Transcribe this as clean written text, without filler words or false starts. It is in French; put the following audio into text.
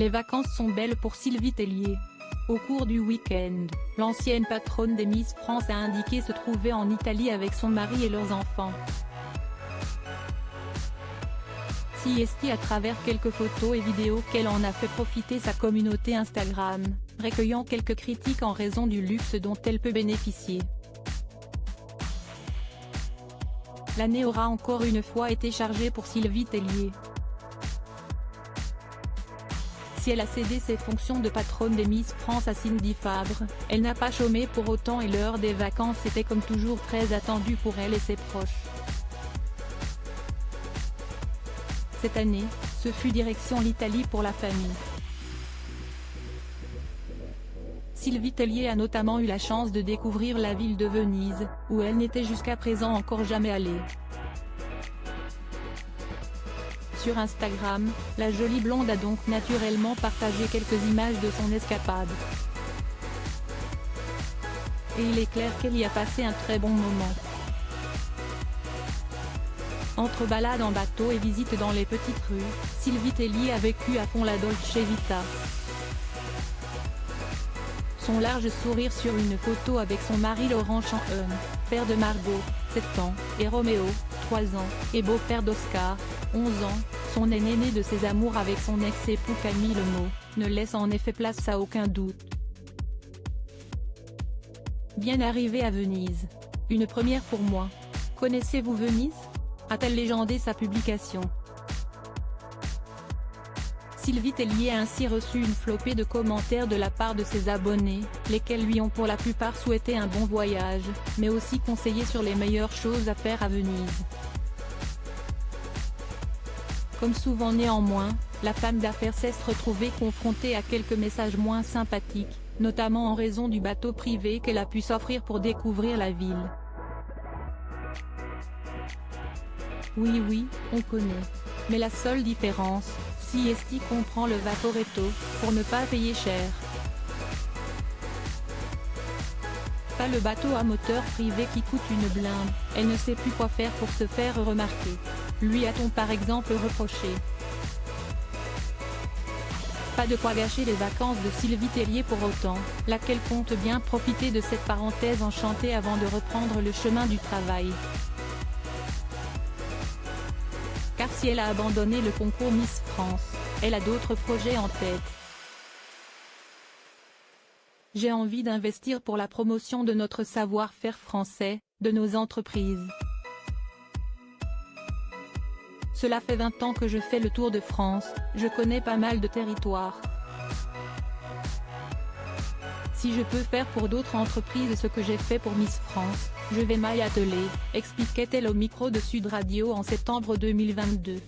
Les vacances sont belles pour Sylvie Tellier. Au cours du week-end, l'ancienne patronne des Miss France a indiqué se trouver en Italie avec son mari et leurs enfants. Siesti à travers quelques photos et vidéos qu'elle en a fait profiter sa communauté Instagram, recueillant quelques critiques en raison du luxe dont elle peut bénéficier. L'année aura encore une fois été chargée pour Sylvie Tellier. Si elle a cédé ses fonctions de patronne des Miss France à Cindy Fabre, elle n'a pas chômé pour autant et l'heure des vacances était comme toujours très attendue pour elle et ses proches. Cette année, ce fut direction l'Italie pour la famille. Sylvie Tellier a notamment eu la chance de découvrir la ville de Venise, où elle n'était jusqu'à présent encore jamais allée. Sur Instagram, la jolie blonde a donc naturellement partagé quelques images de son escapade. Et il est clair qu'elle y a passé un très bon moment. Entre balades en bateau et visites dans les petites rues, Sylvie Tellier a vécu à fond la Dolce Vita. Son large sourire sur une photo avec son mari Laurent Chanheun, père de Margot, 7 ans, et Roméo, 3 ans, et beau-père d'Oscar, 11 ans, son aîné né de ses amours avec son ex-époux Camille Lemot, ne laisse en effet place à aucun doute. Bien arrivé à Venise. Une première pour moi. Connaissez-vous Venise ? A-t-elle légendé sa publication. Sylvie Tellier a ainsi reçu une flopée de commentaires de la part de ses abonnés, lesquels lui ont pour la plupart souhaité un bon voyage, mais aussi conseillé sur les meilleures choses à faire à Venise. Comme souvent néanmoins, la femme d'affaires s'est retrouvée confrontée à quelques messages moins sympathiques, notamment en raison du bateau privé qu'elle a pu s'offrir pour découvrir la ville. Oui, on connaît. Mais la seule différence, Siesti comprend le Vaporetto, pour ne pas payer cher. Pas le bateau à moteur privé qui coûte une blinde, elle ne sait plus quoi faire pour se faire remarquer. Lui a-t-on par exemple reproché. Pas de quoi gâcher les vacances de Sylvie Tellier pour autant, laquelle compte bien profiter de cette parenthèse enchantée avant de reprendre le chemin du travail. Car si elle a abandonné le concours Miss France, elle a d'autres projets en tête. J'ai envie d'investir pour la promotion de notre savoir-faire français, de nos entreprises. Cela fait 20 ans que je fais le tour de France, je connais pas mal de territoires. Si je peux faire pour d'autres entreprises ce que j'ai fait pour Miss France, je vais m'y atteler, expliquait-elle au micro de Sud Radio en septembre 2022.